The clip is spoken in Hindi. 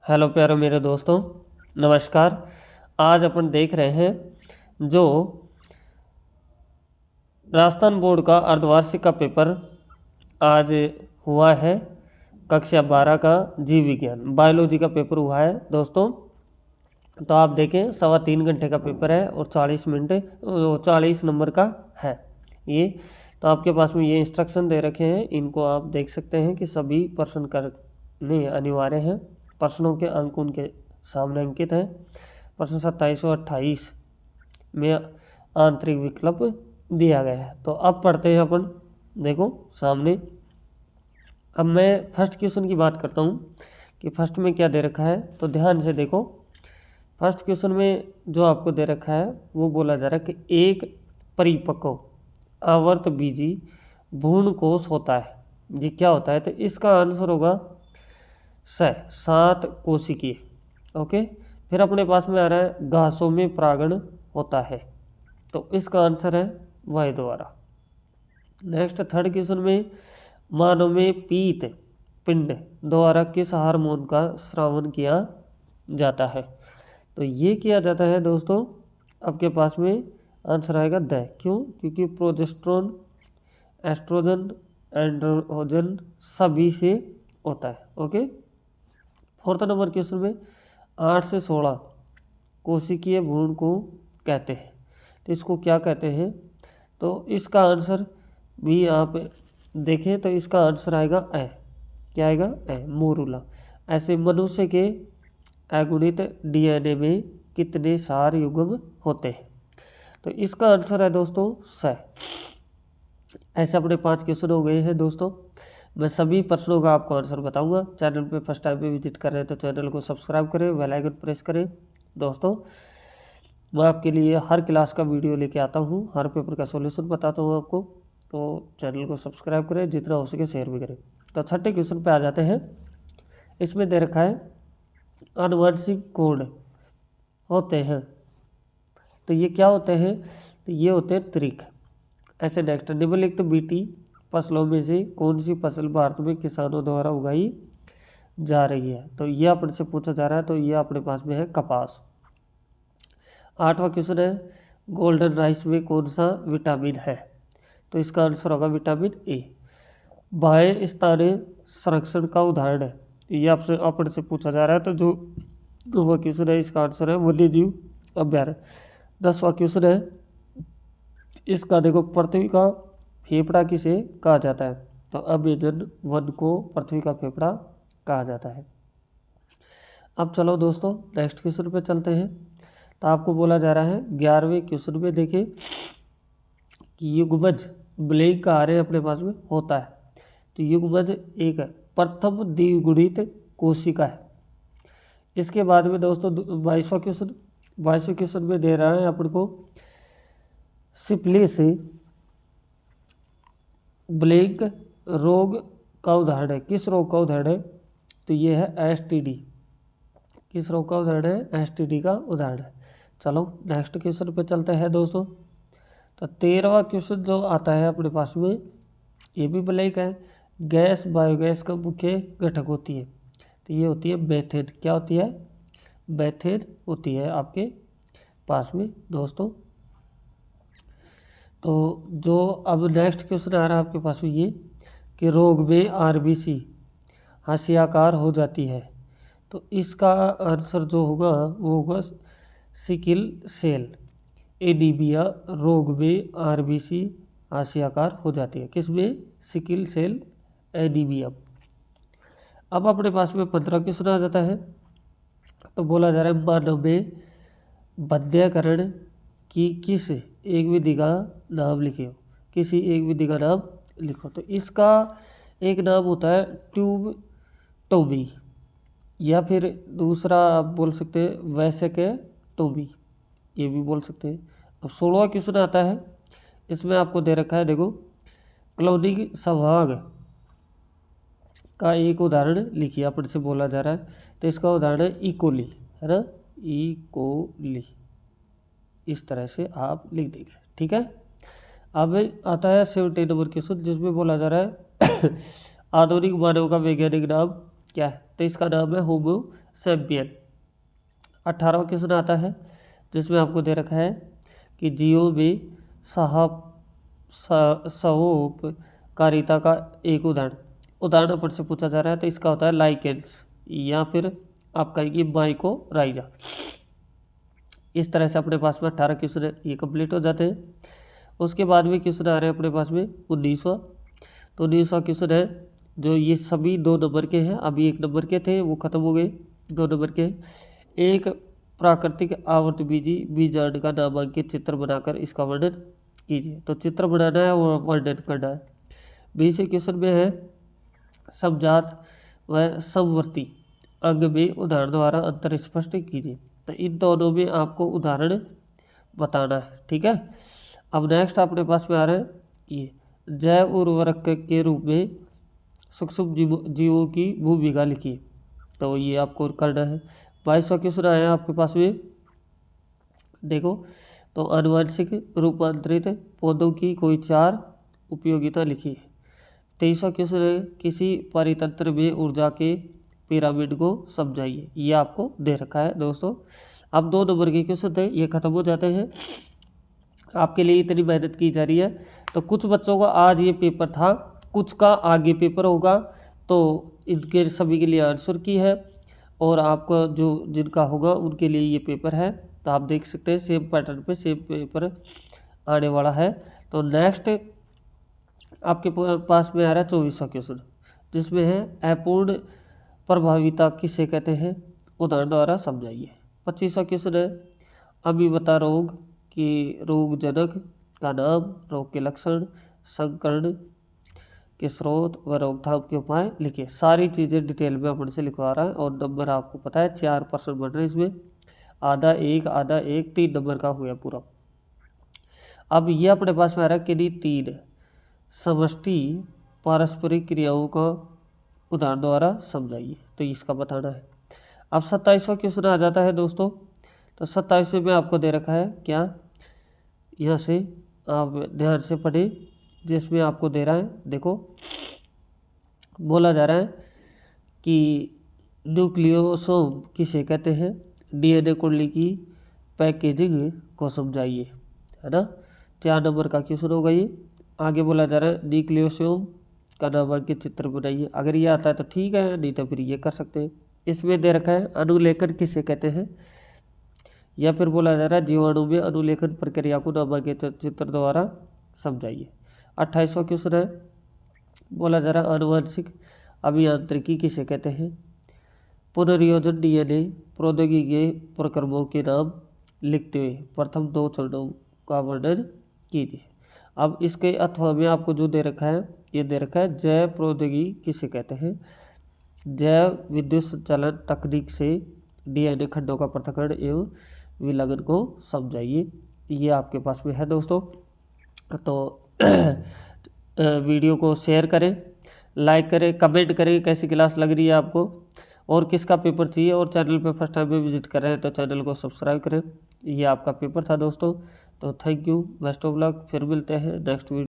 हेलो प्यारो मेरे दोस्तों, नमस्कार। आज अपन देख रहे हैं जो राजस्थान बोर्ड का अर्धवार्षिक का पेपर आज हुआ है। कक्षा 12 का जीव विज्ञान बायोलॉजी का पेपर हुआ है दोस्तों। तो आप देखें 3.25 घंटे का पेपर है और 40 नंबर का है ये। तो आपके पास में ये इंस्ट्रक्शन दे रखे हैं, इनको आप देख सकते हैं कि सभी प्रश्न करने अनिवार्य हैं। प्रश्नों के अंक उनके सामने अंकित हैं। प्रश्न 27 और 28 में आंतरिक विकल्प दिया गया है। तो अब पढ़ते हैं अपन, देखो सामने। अब मैं फर्स्ट क्वेश्चन की बात करता हूँ कि फर्स्ट में क्या दे रखा है। तो ध्यान से देखो, फर्स्ट क्वेश्चन में जो आपको दे रखा है वो बोला जा रहा है कि एक परिपक्व आवर्त बीजी भ्रूण कोष होता है। ये क्या होता है? तो इसका आंसर होगा 7 कोशिकीय। ओके। फिर अपने पास में आ रहा है घासों में परागण होता है। तो इसका आंसर है वाय द्वारा। नेक्स्ट थर्ड क्वेश्चन में मानव में पीत पिंड द्वारा किस हार्मोन का स्रावन किया जाता है? तो ये किया जाता है दोस्तों, आपके पास में आंसर आएगा द। क्यों? क्योंकि प्रोजेस्टेरोन, एस्ट्रोजन, एंड्रोजन सभी से होता है। ओके। फोर्थ नंबर क्वेश्चन में 8 से 16 कोशिकीय भ्रूण को कहते हैं। तो इसको क्या कहते हैं? तो इसका आंसर भी आप देखें तो इसका आंसर आएगा ए। क्या आएगा? ए, मोरूला। ऐसे मनुष्य के अगुणित डीएनए में कितने सार युग्म होते हैं? तो इसका आंसर है दोस्तों 6। ऐसे अपने 5 क्वेश्चन हो गए हैं दोस्तों। मैं सभी प्रश्नों का आपको आंसर बताऊंगा। चैनल पे फर्स्ट टाइम पे विजिट कर रहे हैं तो चैनल को सब्सक्राइब करें, बेल आइकन प्रेस करें। दोस्तों, मैं आपके लिए हर क्लास का वीडियो लेके आता हूँ, हर पेपर का सॉल्यूशन बताता हूँ आपको। तो चैनल को सब्सक्राइब करें, जितना हो सके शेयर भी करें। तो छठे क्वेश्चन पे आ जाते हैं। इसमें दे रखा है आनुवंशिक कोण होते हैं। तो ये क्या होते हैं? तो ये होते हैं त्रिक। ऐसे नेक्स्ट निम्नलिखित बीटी फसलों में से कौन सी फसल भारत में किसानों द्वारा उगाई जा रही है? तो ये अपने से पूछा जा रहा है। तो ये अपने पास में है कपास। 8वां क्वेश्चन है गोल्डन राइस में कौन सा विटामिन है? तो इसका आंसर होगा विटामिन ए। बाह्य स्तरीय संरक्षण का उदाहरण है, ये आपसे अपने से पूछा जा रहा है। तो जो 2वां क्वेश्चन है इसका आंसर है वन्य जीव अभ्यारण्य। 10वां क्वेश्चन है इसका देखो, पृथ्वी का फेफड़ा किसे कहा जाता है? तो अमेजन वन को पृथ्वी का फेफड़ा कहा जाता है। अब चलो दोस्तों नेक्स्ट क्वेश्चन पे चलते हैं। तो आपको बोला जा रहा है 11वें क्वेश्चन में देखिए कि युग्मज ब्लैंक का आर्य अपने पास में होता है। तो युग्मज एक प्रथम द्विगुणित कोशिका है। इसके बाद में दोस्तों 22वां क्वेश्चन में दे रहा है अपन को सिफिलिस ब्लैंक रोग का उदाहरण है। किस रोग का उदाहरण है? तो ये है एसटीडी। किस रोग का उदाहरण है? एसटीडी का उदाहरण है। चलो नेक्स्ट क्वेश्चन पे चलते हैं दोस्तों। तो 13वां क्वेश्चन जो आता है अपने पास में, ये भी ब्लैंक है। गैस बायोगैस का मुख्य घटक होती है। तो ये होती है मेथेन। क्या होती है? मेथेन होती है आपके पास में दोस्तों। तो जो अब नेक्स्ट क्वेश्चन आ रहा है आपके पास में ये कि रोग में आरबीसी हाशियाकार हो जाती है। तो इसका आंसर जो होगा वो होगा सिकिल सेल एनीमिया रोग में आरबीसी हाशियाकार हो जाती है। किसमें? Sickle cell anaemia. अब अपने पास में 15 क्वेश्चन आ जाता है। तो बोला जा रहा है मानव में बंध्यकरण की किस एक विधि का नाम लिखियो। किसी एक विधि का नाम लिखो। तो इसका एक नाम होता है ट्यूबटोमी, या फिर दूसरा आप बोल सकते हैं वैसेक्टोमी, ये भी बोल सकते हैं। अब 16वां क्वेश्चन आता है। इसमें आपको दे रखा है देखो, क्लोनिंग संभाग का एक उदाहरण लिखिए अपन से बोला जा रहा है। तो इसका उदाहरण है इकोली, है ना, इकोली। इस तरह से आप लिख देंगे, ठीक है। अब आता है 17 नंबर क्वेश्चन, जिसमें बोला जा रहा है आधुनिक मानव का वैज्ञानिक नाम क्या है? तो इसका नाम है होमो सैपियन। 18वां क्वेश्चन आता है जिसमें आपको दे रखा है कि जीवों में सहोपकारिता का एक उदाहरण अपन से पूछा जा रहा है। तो इसका होता है लाइकेंस या फिर आप कहेंगे माइकोराइजा। इस तरह से अपने पास में 18 क्वेश्चन ये कंप्लीट हो जाते हैं। उसके बाद में क्वेश्चन आ रहे हैं अपने पास में 19वां। तो 19वां क्वेश्चन है जो ये सभी 2 नंबर के हैं, अभी 1 नंबर के थे वो खत्म हो गए, 2 नंबर के। एक प्राकृतिक आवर्तबीजी बीजांड का नामांकित चित्र बनाकर इसका वर्णन कीजिए। तो चित्र बनाना है और वर्णन करना है। 20वें क्वेश्चन में है समजात व समवर्ती अंग में उदाहरण द्वारा अंतर स्पष्ट कीजिए। तो इन दोनों में आपको उदाहरण बताना है, ठीक है। अब नेक्स्ट अपने पास में आ रहा है ये जैव उर्वरक के रूप में सूक्ष्म जीवों की भूमिका लिखिए। तो ये आपको करना है। 22वां क्वेश्चन आया आपके पास में, देखो तो आनुवंशिक रूपांतरित पौधों की कोई 4 उपयोगिता लिखिए। 23वां क्वेश्चन है किसी परितंत्र में ऊर्जा के पिरामिड को समझाइए। ये आपको दे रखा है दोस्तों। अब 2 नंबर के क्वेश्चन थे ये खत्म हो जाते हैं। आपके लिए इतनी मेहनत की जा रही है। तो कुछ बच्चों का आज ये पेपर था, कुछ का आगे पेपर होगा, तो इनके सभी के लिए आंसर की है और आपका जो जिनका होगा उनके लिए ये पेपर है। तो आप देख सकते हैं सेम पैटर्न पे सेम पेपर आने वाला है। तो नेक्स्ट आपके पास में आ रहा है 24वां क्वेश्चन जिसमें है अपूर्ण प्रभाविता किसे कहते हैं, उदाहरण द्वारा समझाइए। 25वां क्वेश्चन है अमीबता रोग कि रोगजनक का नाम, रोग के लक्षण, संकरण के स्रोत व रोकथाम के उपाय लिखिए। सारी चीज़ें डिटेल में अपन से लिखवा रहा है और नंबर आपको पता है 4% बन रहे हैं इसमें, आधा एक 3 नंबर का हो गया पूरा। अब ये अपने पास में आ रहा है किन्हीं 3 समष्टि पारस्परिक क्रियाओं का उदाहरण द्वारा समझाइए। तो इसका बताना है। अब 27वां क्वेश्चन आ जाता है दोस्तों। तो 27वें में आपको दे रखा है क्या, यहाँ से आप ध्यान से पढ़ें जिसमें आपको दे रहा है, देखो बोला जा रहा है कि न्यूक्लियोसोम किसे कहते हैं, डीएनए कुंडली की पैकेजिंग को समझाइए, है ना। 4 नंबर का क्वेश्चन होगा ये। आगे बोला जा रहा है न्यूक्लियोसोम का नामांकित चित्र बनाइए। अगर ये आता है तो ठीक है, नहीं तो फिर ये कर सकते हैं। इसमें दे रखा है अनुलेखन किसे कहते हैं, या फिर बोला जा रहा है जीवाणु में अनुलेखन प्रक्रिया को नामांकित चित्र द्वारा समझाइए। 28वां क्वेश्चन है बोला जा रहा है आनुवंशिक अभियांत्रिकी किसे कहते हैं, पुनर्योजन डीएनए प्रौद्योगिकी के प्रक्रमों के नाम लिखते हुए प्रथम 2 चरणों का वर्णन कीजिए। अब इसके अथवा में आपको जो दे रखा है ये दे रखा है जैव प्रौद्योगिकी किसे कहते हैं, जैव विद्युत संचालन तकनीक से डीएनए खंडों का पृथक्करण एवं विलगन को समझाइए। ये आपके पास में है दोस्तों। तो वीडियो को शेयर करें, लाइक करें, कमेंट करें कैसी क्लास लग रही है आपको और किसका पेपर चाहिए, और चैनल पे फर्स्ट टाइम पे विजिट कर रहे हैं तो चैनल को सब्सक्राइब करें। ये आपका पेपर था दोस्तों। तो thank you, best of luck, फिर मिलते हैं नेक्स्ट वीडियो।